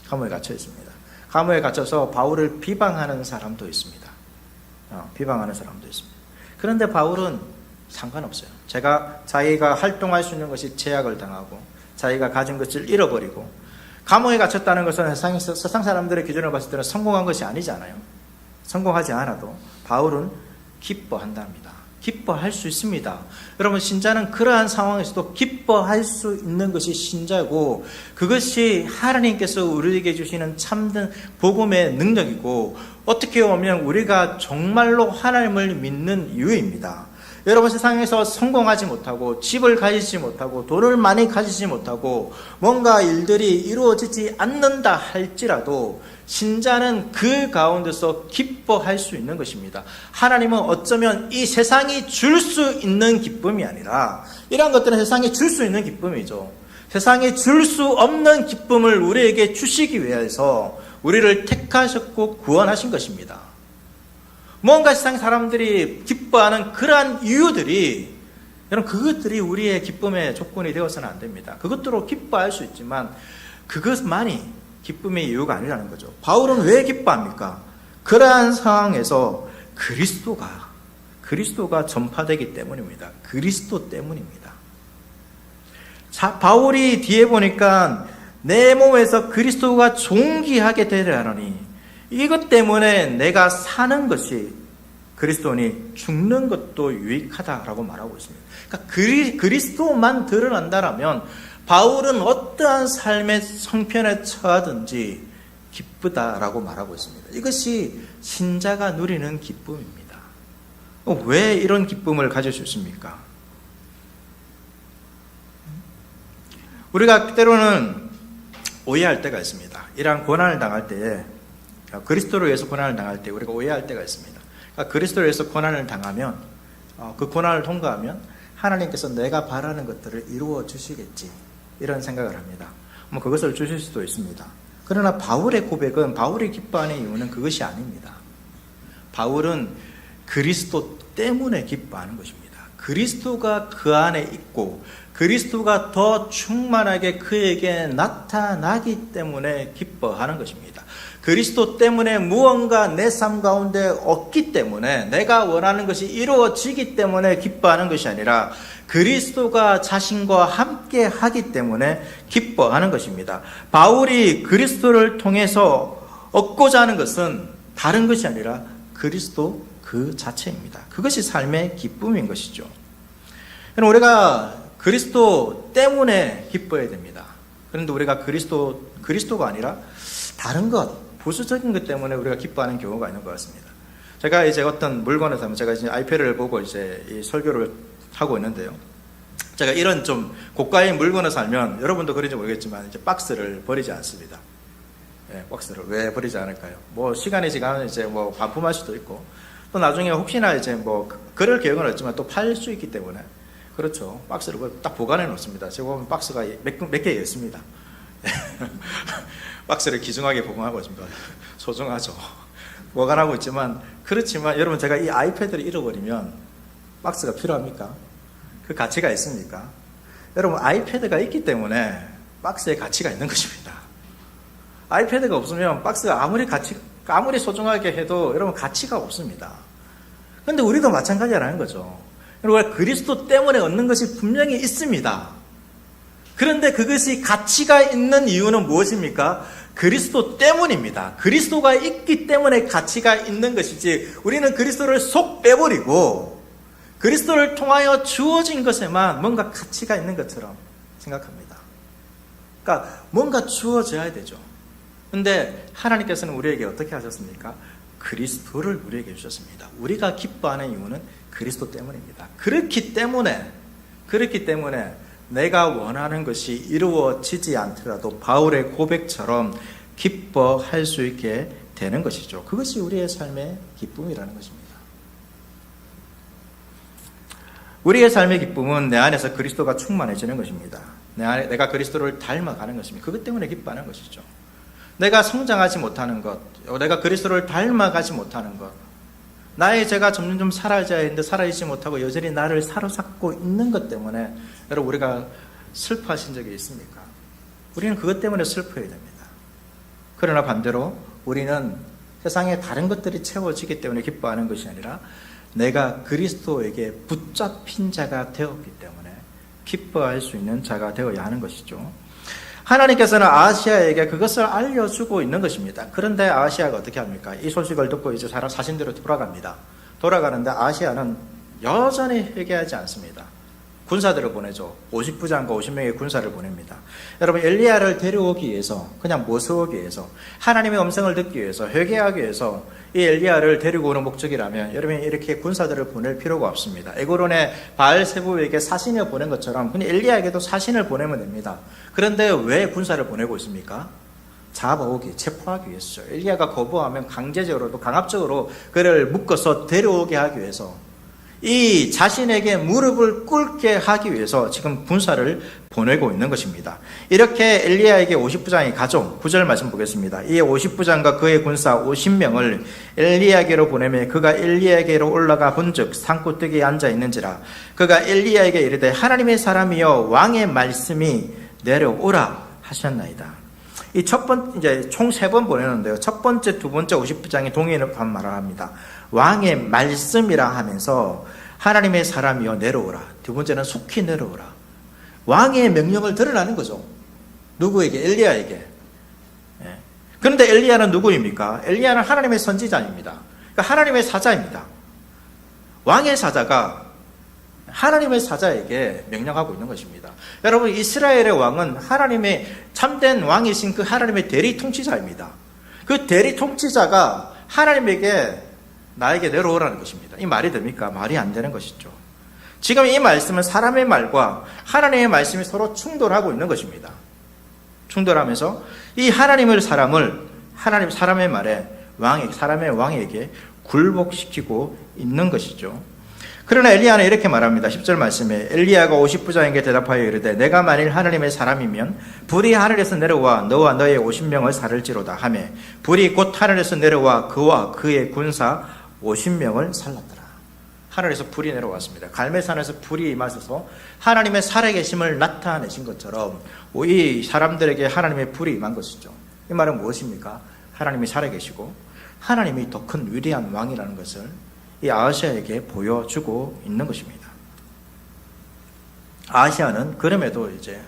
감옥에 갇혀 있습니다. 감옥에 갇혀서 바울을 비방하는 사람도 있습니다. 비방하는 사람도 있습니다. 그런데 바울은 상관없어요. 자기가 활동할 수 있는 것이 제약을 당하고 자기가 가진 것을 잃어버리고 감옥에 갇혔다는 것은 세상 사람들의 기준을 봤을 때는 성공한 것이 아니잖아요. 성공하지 않아도 바울은 기뻐한답니다. 기뻐할 수 있습니다. 여러분, 신자는 그러한 상황에서도 기뻐할 수 있는 것이 신자고 그것이 하나님께서 우리에게 주시는 참된 복음의 능력이고 어떻게 보면 우리가 정말로 하나님을 믿는 이유입니다. 여러분, 세상에서 성공하지 못하고 집을 가지지 못하고 돈을 많이 가지지 못하고 뭔가 일들이 이루어지지 않는다 할지라도 신자는 그 가운데서 기뻐할 수 있는 것입니다. 하나님은 어쩌면 이 세상이 줄 수 있는 기쁨이 아니라 이러한 것들은 세상이 줄 수 있는 기쁨이죠. 세상이 줄 수 없는 기쁨을 우리에게 주시기 위해서 우리를 택하셨고 구원하신 것입니다. 뭔가 세상 사람들이 기뻐하는 그러한 이유들이 여러분 그것들이 우리의 기쁨의 조건이 되어서는 안 됩니다. 그것들로 기뻐할 수 있지만 그것만이 기쁨의 이유가 아니라는 거죠. 바울은 왜 기뻐합니까? 그러한 상황에서 그리스도가 전파되기 때문입니다. 그리스도 때문입니다. 자, 바울이 뒤에 보니까 내 몸에서 그리스도가 존귀하게 되려 하노니 이것 때문에 내가 사는 것이 그리스도니 죽는 것도 유익하다라고 말하고 있습니다. 그러니까 그리스도만 드러난다라면 바울은 어떠한 삶의 성편에 처하든지 기쁘다라고 말하고 있습니다. 이것이 신자가 누리는 기쁨입니다. 왜 이런 기쁨을 가질 수 있습니까? 우리가 때로는 오해할 때가 있습니다. 이러한 고난을 당할 때에 그리스도로 위해서 고난을 당할 때 우리가 오해할 때가 있습니다. 그러니까 그리스도로 위해서 고난을 당하면 그 고난을 통과하면 하나님께서 내가 바라는 것들을 이루어 주시겠지 이런 생각을 합니다. 그것을 주실 수도 있습니다. 그러나 바울의 고백은 바울이 기뻐하는 이유는 그것이 아닙니다. 바울은 그리스도 때문에 기뻐하는 것입니다. 그리스도가 그 안에 있고 그리스도가 더 충만하게 그에게 나타나기 때문에 기뻐하는 것입니다. 그리스도 때문에 무언가 내 삶 가운데 없기 때문에 내가 원하는 것이 이루어지기 때문에 기뻐하는 것이 아니라 그리스도가 자신과 함께 하기 때문에 기뻐하는 것입니다. 바울이 그리스도를 통해서 얻고자 하는 것은 다른 것이 아니라 그리스도 그 자체입니다. 그것이 삶의 기쁨인 것이죠. 우리가 그리스도 때문에 기뻐야 됩니다. 그런데 우리가 그리스도가 아니라 다른 것, 부수적인 것 때문에 우리가 기뻐하는 경우가 있는 것 같습니다. 제가 이제 어떤 물건을 사면 제가 이제 아이패드를 보고 이제 이 설교를 하고 있는데요. 제가 이런 좀 고가의 물건을 살면 여러분도 그런지 모르겠지만 이제 박스를 버리지 않습니다. 예, 박스를 왜 버리지 않을까요? 뭐 시간이 지나면 이제 뭐 반품할 수도 있고 또 나중에 혹시나 이제 뭐 그럴 계획은 없지만 또 팔 수 있기 때문에 그렇죠. 박스를 딱 보관해 놓습니다. 제가 보면 박스가 몇 개 있습니다. 박스를 귀중하게 보관하고 있습니다. 소중하죠. 보관하고 있지만 그렇지만 여러분 제가 이 아이패드를 잃어버리면 박스가 필요합니까? 그 가치가 있습니까? 여러분 아이패드가 있기 때문에 박스에 가치가 있는 것입니다. 아이패드가 없으면 박스가 아무리 소중하게 해도 여러분 가치가 없습니다. 그런데 우리도 마찬가지라는 거죠. 여러분 그리스도 때문에 얻는 것이 분명히 있습니다. 그런데 그것이 가치가 있는 이유는 무엇입니까? 그리스도 때문입니다. 그리스도가 있기 때문에 가치가 있는 것이지 우리는 그리스도를 속 빼버리고 그리스도를 통하여 주어진 것에만 뭔가 가치가 있는 것처럼 생각합니다. 그러니까 뭔가 주어져야 되죠. 그런데 하나님께서는 우리에게 어떻게 하셨습니까? 그리스도를 우리에게 주셨습니다. 우리가 기뻐하는 이유는 그리스도 때문입니다. 그렇기 때문에 내가 원하는 것이 이루어지지 않더라도 바울의 고백처럼 기뻐할 수 있게 되는 것이죠. 그것이 우리의 삶의 기쁨이라는 것입니다. 우리의 삶의 기쁨은 내 안에서 그리스도가 충만해지는 것입니다. 내가 그리스도를 닮아가는 것입니다. 그것 때문에 기뻐하는 것이죠. 내가 성장하지 못하는 것, 내가 그리스도를 닮아가지 못하는 것, 나의 죄가 점점 사라져야 했는데 사라지지 못하고 여전히 나를 사로잡고 있는 것 때문에 여러분 우리가 슬퍼하신 적이 있습니까? 우리는 그것 때문에 슬퍼해야 됩니다. 그러나 반대로 우리는 세상에 다른 것들이 채워지기 때문에 기뻐하는 것이 아니라 내가 그리스도에게 붙잡힌 자가 되었기 때문에 기뻐할 수 있는 자가 되어야 하는 것이죠. 하나님께서는 아시아에게 그것을 알려주고 있는 것입니다. 그런데 아시아가 어떻게 합니까? 이 소식을 듣고 이제 자신대로 돌아갑니다. 돌아가는데 아시아는 여전히 회개하지 않습니다. 군사들을 보내죠. 50부장과 50명의 군사를 보냅니다. 여러분 엘리야를 데려오기 위해서 그냥 모셔오기 위해서 하나님의 음성을 듣기 위해서 회개하기 위해서 이 엘리야를 데리고 오는 목적이라면 여러분이 이렇게 군사들을 보낼 필요가 없습니다. 에고론의 바알세부에게 사신을 보낸 것처럼 그냥 엘리야에게도 사신을 보내면 됩니다. 그런데 왜 군사를 보내고 있습니까? 잡아오기, 체포하기 위해서죠. 엘리야가 거부하면 강제적으로도 강압적으로 그를 묶어서 데려오게 하기 위해서 이 자신에게 무릎을 꿇게 하기 위해서 지금 군사를 보내고 있는 것입니다. 이렇게 엘리야에게 50부장이 가죠. 9절 말씀 보겠습니다. 이 50부장과 그의 군사 50명을 엘리야에게로 보내며 그가 엘리야에게로 올라가 본즉 산꼭대기에 앉아 있는지라 그가 엘리야에게 이르되 하나님의 사람이여 왕의 말씀이 내려오라 하셨나이다. 이 첫 번째 이제 총 3번 보내는데요. 첫 번째, 두 번째 50부장이 동일한 말을 합니다. 왕의 말씀이라 하면서 하나님의 사람이여 내려오라. 두 번째는 속히 내려오라. 왕의 명령을 드러나는 거죠. 누구에게? 엘리야에게. 예. 그런데 엘리야는 누구입니까? 엘리야는 하나님의 선지자입니다. 그러니까 하나님의 사자입니다. 왕의 사자가 하나님의 사자에게 명령하고 있는 것입니다. 여러분 이스라엘의 왕은 하나님의 참된 왕이신 그 하나님의 대리 통치자입니다. 그 대리 통치자가 하나님에게 나에게 내려오라는 것입니다. 이 말이 됩니까? 말이 안 되는 것이죠. 지금 이 말씀은 사람의 말과 하나님의 말씀이 서로 충돌하고 있는 것입니다. 충돌하면서 이 사람의 말에 사람의 왕에게 굴복시키고 있는 것이죠. 그러나 엘리야는 이렇게 말합니다. 10절 말씀에 엘리야가 50부장에게 대답하여 이르되 내가 만일 하나님의 사람이면 불이 하늘에서 내려와 너와 너의 50명을 살을지로다 하며 불이 곧 하늘에서 내려와 그와 그의 군사 50명을 살랐더라. 하늘에서 불이 내려왔습니다. 갈멜산에서 불이 임하셔서 하나님의 살아계심을 나타내신 것처럼 이 사람들에게 하나님의 불이 임한 것이죠. 이 말은 무엇입니까? 하나님이 살아계시고 하나님이 더 큰 위대한 왕이라는 것을 이 아시아에게 보여주고 있는 것입니다. 아시아는 그럼에도 이제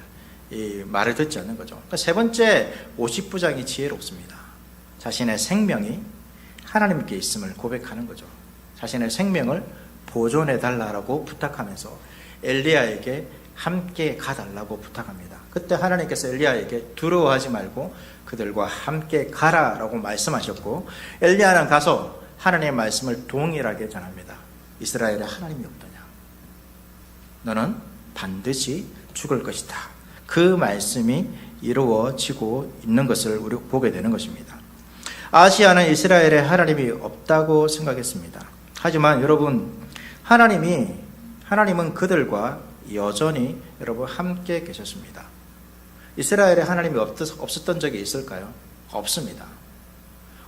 이 말을 듣지 않는 거죠. 그러니까 세 번째 50부장이 지혜롭습니다. 자신의 생명이 하나님께 있음을 고백하는 거죠. 자신의 생명을 보존해 달라고 부탁하면서 엘리야에게 함께 가달라고 부탁합니다. 그때 하나님께서 엘리야에게 두려워하지 말고 그들과 함께 가라라고 말씀하셨고, 엘리야는 가서 하나님의 말씀을 동일하게 전합니다. 이스라엘에 하나님이 없더냐? 너는 반드시 죽을 것이다. 그 말씀이 이루어지고 있는 것을 우리 보게 되는 것입니다. 아시아는 이스라엘에 하나님이 없다고 생각했습니다. 하지만 여러분, 하나님은 그들과 여전히 여러분 함께 계셨습니다. 이스라엘에 하나님이 없었던 적이 있을까요? 없습니다.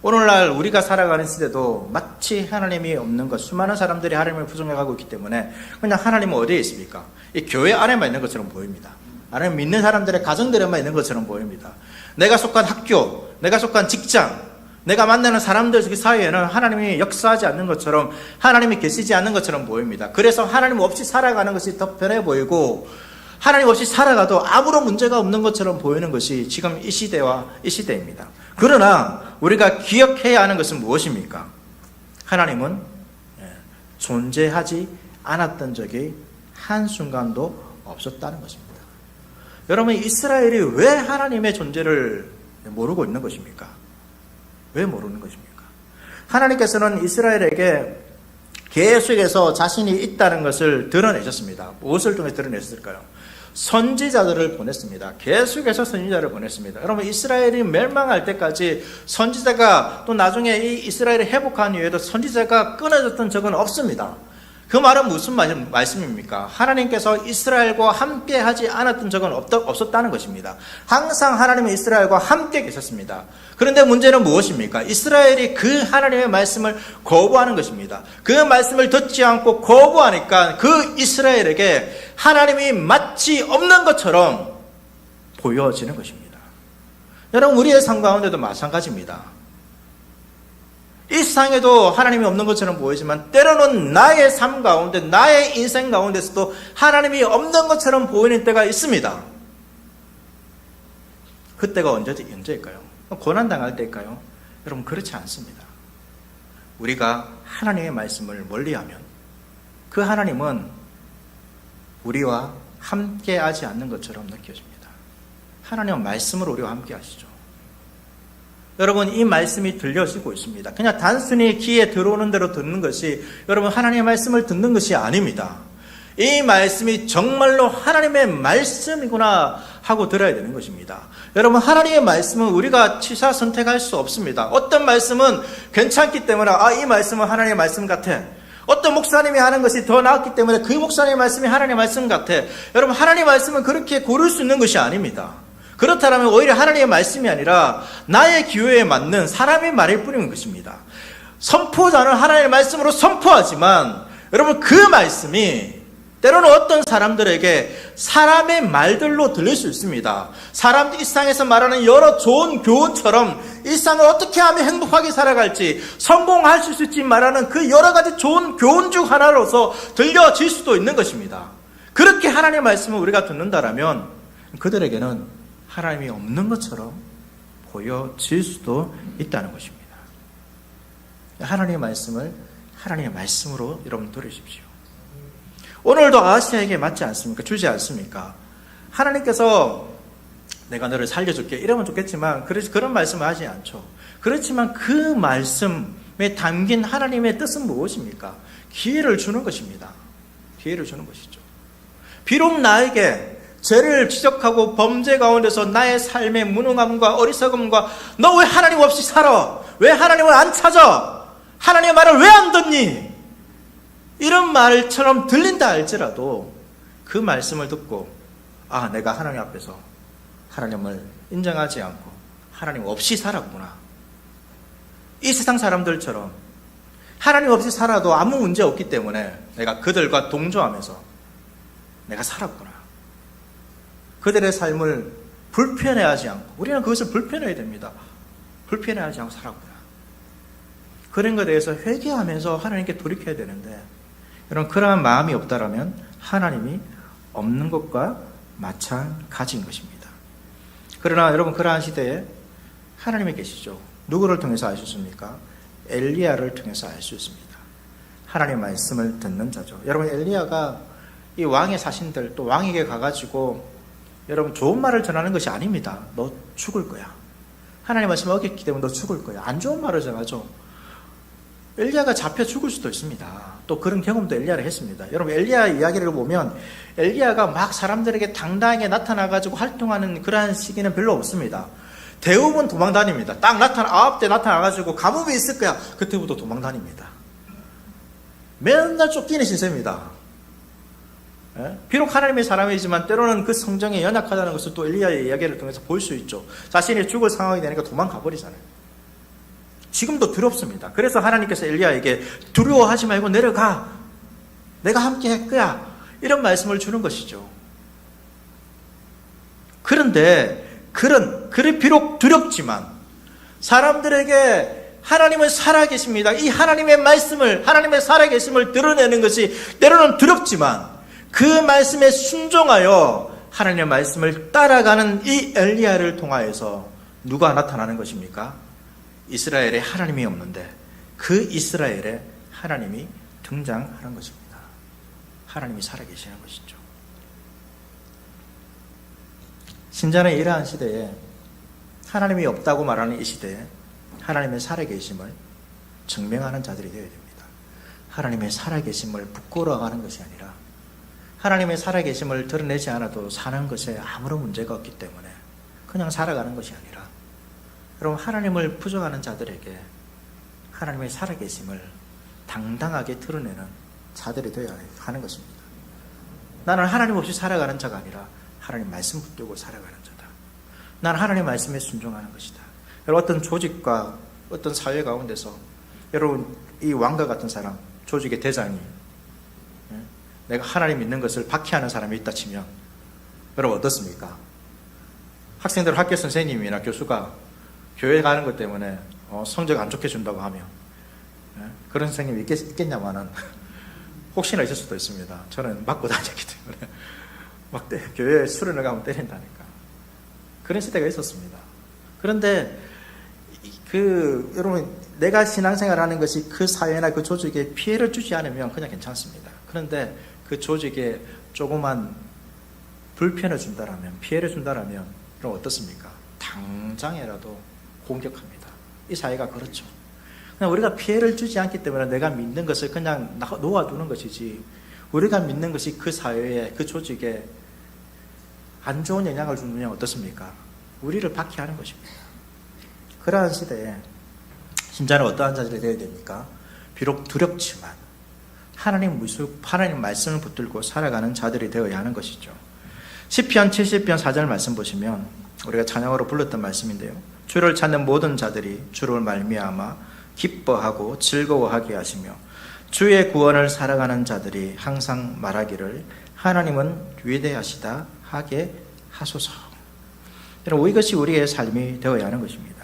오늘날 우리가 살아가는 시대도 마치 하나님이 없는 것, 수많은 사람들이 하나님을 부정해가고 있기 때문에 그냥 하나님은 어디에 있습니까? 이 교회 안에만 있는 것처럼 보입니다. 하나님 믿는 사람들의 가정들에만 있는 것처럼 보입니다. 내가 속한 학교, 내가 속한 직장, 내가 만나는 사람들 사이에는 하나님이 역사하지 않는 것처럼, 하나님이 계시지 않는 것처럼 보입니다. 그래서 하나님 없이 살아가는 것이 더 편해 보이고, 하나님 없이 살아가도 아무런 문제가 없는 것처럼 보이는 것이 지금 이 시대입니다. 그러나 우리가 기억해야 하는 것은 무엇입니까? 하나님은 존재하지 않았던 적이 한순간도 없었다는 것입니다. 여러분, 이스라엘이 왜 하나님의 존재를 모르고 있는 것입니까? 왜 모르는 것입니까? 하나님께서는 이스라엘에게 계속해서 자신이 있다는 것을 드러내셨습니다. 무엇을 통해 드러냈을까요? 선지자들을 보냈습니다. 계속해서 선지자를 보냈습니다. 여러분, 이스라엘이 멸망할 때까지 선지자가, 또 나중에 이 이스라엘을 회복한 이후에도 선지자가 끊어졌던 적은 없습니다. 그 말은 무슨 말씀입니까? 하나님께서 이스라엘과 함께 하지 않았던 적은 없었다는 것입니다. 항상 하나님은 이스라엘과 함께 계셨습니다. 그런데 문제는 무엇입니까? 이스라엘이 그 하나님의 말씀을 거부하는 것입니다. 그 말씀을 듣지 않고 거부하니까 그 이스라엘에게 하나님이 마치 없는 것처럼 보여지는 것입니다. 여러분, 우리의 삶 가운데도 마찬가지입니다. 이 세상에도 하나님이 없는 것처럼 보이지만 때로는 나의 삶 가운데, 나의 인생 가운데서도 하나님이 없는 것처럼 보이는 때가 있습니다. 그때가 언제일까요? 고난당할 때일까요? 여러분, 그렇지 않습니다. 우리가 하나님의 말씀을 멀리하면 그 하나님은 우리와 함께하지 않는 것처럼 느껴집니다. 하나님은 말씀으로 우리와 함께 하시죠. 여러분, 이 말씀이 들려지고 있습니다. 그냥 단순히 귀에 들어오는 대로 듣는 것이 여러분 하나님의 말씀을 듣는 것이 아닙니다. 이 말씀이 정말로 하나님의 말씀이구나 하고 들어야 되는 것입니다. 여러분, 하나님의 말씀은 우리가 취사 선택할 수 없습니다. 어떤 말씀은 괜찮기 때문에 이 말씀은 하나님의 말씀 같아. 어떤 목사님이 하는 것이 더 나았기 때문에 그 목사님의 말씀이 하나님의 말씀 같아. 여러분, 하나님의 말씀은 그렇게 고를 수 있는 것이 아닙니다. 그렇다면 오히려 하나님의 말씀이 아니라 나의 기호에 맞는 사람의 말일 뿐인 것입니다. 선포자는 하나님의 말씀으로 선포하지만 여러분, 그 말씀이 때로는 어떤 사람들에게 사람의 말들로 들릴 수 있습니다. 사람들이 일상에서 말하는 여러 좋은 교훈처럼 일상을 어떻게 하면 행복하게 살아갈지, 성공할 수 있을지 말하는 그 여러 가지 좋은 교훈 중 하나로서 들려질 수도 있는 것입니다. 그렇게 하나님의 말씀을 우리가 듣는다라면 그들에게는 하나님이 없는 것처럼 보여질 수도 있다는 것입니다. 하나님의 말씀을 하나님의 말씀으로 여러분 들으십시오. 오늘도 아하시아에게 맞지 않습니까? 주지 않습니까? 하나님께서 내가 너를 살려줄게 이러면 좋겠지만 그런 말씀을 하지 않죠. 그렇지만 그 말씀에 담긴 하나님의 뜻은 무엇입니까? 기회를 주는 것입니다. 기회를 주는 것이죠. 비록 나에게 죄를 지적하고 범죄 가운데서 나의 삶의 무능함과 어리석음과 너 왜 하나님 없이 살아? 왜 하나님을 안 찾아? 하나님의 말을 왜 안 듣니? 이런 말처럼 들린다 할지라도 그 말씀을 듣고 내가 하나님 앞에서 하나님을 인정하지 않고 하나님 없이 살았구나. 이 세상 사람들처럼 하나님 없이 살아도 아무 문제 없기 때문에 내가 그들과 동조하면서 내가 살았구나. 그들의 삶을 불편해하지 않고, 우리는 그것을 불편해야 됩니다. 불편해하지 않고 살았구나. 그런 것에 대해서 회개하면서 하나님께 돌이켜야 되는데, 여러분, 그러한 마음이 없다라면 하나님이 없는 것과 마찬가지인 것입니다. 그러나 여러분, 그러한 시대에 하나님이 계시죠. 누구를 통해서 하셨습니까? 엘리야를 통해서 알 수 있습니다. 하나님의 말씀을 듣는 자죠. 여러분, 엘리야가 이 왕의 사신들, 또 왕에게 가가지고 여러분 좋은 말을 전하는 것이 아닙니다. 너 죽을 거야. 하나님의 말씀을 어겼기 때문에 너 죽을 거야. 안 좋은 말을 전하죠. 엘리야가 잡혀 죽을 수도 있습니다. 또 그런 경험도 엘리야를 했습니다. 여러분, 엘리야 이야기를 보면 엘리야가 막 사람들에게 당당하게 나타나가지고 활동하는 그러한 시기는 별로 없습니다. 대부분 도망 다닙니다. 딱 아합 때 나타나가지고 가뭄이 있을 거야. 그때부터 도망 다닙니다. 맨날 쫓기는 신세입니다. 비록 하나님의 사람이지만 때로는 그 성정에 연약하다는 것을 또 엘리야의 이야기를 통해서 볼 수 있죠. 자신이 죽을 상황이 되니까 도망가 버리잖아요. 지금도 두렵습니다. 그래서 하나님께서 엘리야에게 두려워하지 말고 내려가. 내가 함께 할 거야. 이런 말씀을 주는 것이죠. 그런데 그를 비록 두렵지만 사람들에게 하나님은 살아계십니다. 이 하나님의 말씀을, 하나님의 살아계심을 드러내는 것이 때로는 두렵지만 그 말씀에 순종하여 하나님의 말씀을 따라가는 이 엘리야를 통하여서 누가 나타나는 것입니까? 이스라엘에 하나님이 없는데 그 이스라엘에 하나님이 등장하는 것입니다. 하나님이 살아계시는 것이죠. 신자는 이러한 시대에 하나님이 없다고 말하는 이 시대에 하나님의 살아계심을 증명하는 자들이 되어야 됩니다. 하나님의 살아계심을 부끄러워하는 것이 아니라 하나님의 살아계심을 드러내지 않아도 사는 것에 아무런 문제가 없기 때문에 그냥 살아가는 것이 아니라 여러분, 하나님을 부정하는 자들에게 하나님의 살아계심을 당당하게 드러내는 자들이 되어야 하는 것입니다. 나는 하나님 없이 살아가는 자가 아니라 하나님 말씀 붙들고 살아가는 자다. 나는 하나님 말씀에 순종하는 것이다. 여러분, 어떤 조직과 어떤 사회 가운데서 여러분, 이 왕과 같은 사람, 조직의 대장이 내가 하나님 믿는 것을 박해하는 사람이 있다 치면 여러분 어떻습니까? 학생들 학교 선생님이나 교수가 교회 가는 것 때문에 성적 안 좋게 준다고 하면 그런 선생님이 있겠냐마는 혹시나 있을 수도 있습니다. 저는 맞고 다녔기 때문에 막 교회에 수련을 가면 때린다니까. 그런 시대가 있었습니다. 그런데 여러분, 내가 신앙생활하는 것이 그 사회나 그 조직에 피해를 주지 않으면 그냥 괜찮습니다. 그런데 그 조직에 조그만 불편을 준다라면, 피해를 준다라면 그럼 어떻습니까? 당장이라도 공격합니다. 이 사회가 그렇죠. 그냥 우리가 피해를 주지 않기 때문에 내가 믿는 것을 그냥 놓아두는 것이지, 우리가 믿는 것이 그 사회에, 그 조직에 안 좋은 영향을 주면 어떻습니까? 우리를 박해하는 것입니다. 그러한 시대에 신자는 어떠한 자들이 되어야 됩니까? 비록 두렵지만 하나님 말씀을 붙들고 살아가는 자들이 되어야 하는 것이죠. 시편 70편 4절 말씀 보시면 우리가 찬양으로 불렀던 말씀인데요. 주를 찾는 모든 자들이 주를 말미암아 기뻐하고 즐거워하게 하시며 주의 구원을 살아가는 자들이 항상 말하기를 하나님은 위대하시다 하게 하소서. 여러분, 이것이 우리의 삶이 되어야 하는 것입니다.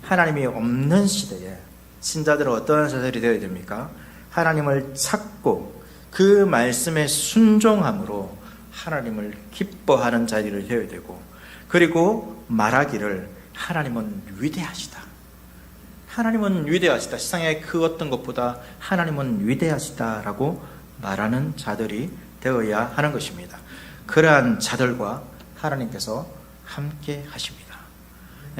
하나님이 없는 시대에 신자들은 어떠한 자들이 되어야 됩니까? 하나님을 찾고 그 말씀에 순종함으로 하나님을 기뻐하는 자리를 되어야 되고, 그리고 말하기를 하나님은 위대하시다. 하나님은 위대하시다. 세상의 그 어떤 것보다 하나님은 위대하시다라고 말하는 자들이 되어야 하는 것입니다. 그러한 자들과 하나님께서 함께 하십니다.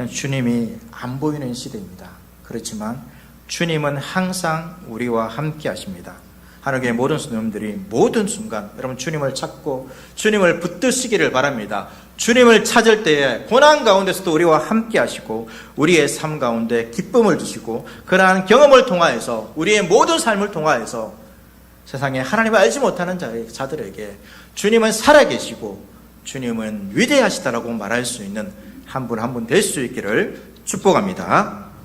주님이 안 보이는 시대입니다. 그렇지만 주님은 항상 우리와 함께 하십니다. 하늘교회 모든 성도님들이 모든 순간 여러분 주님을 찾고 주님을 붙드시기를 바랍니다. 주님을 찾을 때에 고난 가운데서도 우리와 함께 하시고 우리의 삶 가운데 기쁨을 주시고, 그러한 경험을 통하여서 우리의 모든 삶을 통하여서 세상에 하나님을 알지 못하는 자들에게 주님은 살아계시고 주님은 위대하시다라고 말할 수 있는 한 분 한 분 될 수 있기를 축복합니다.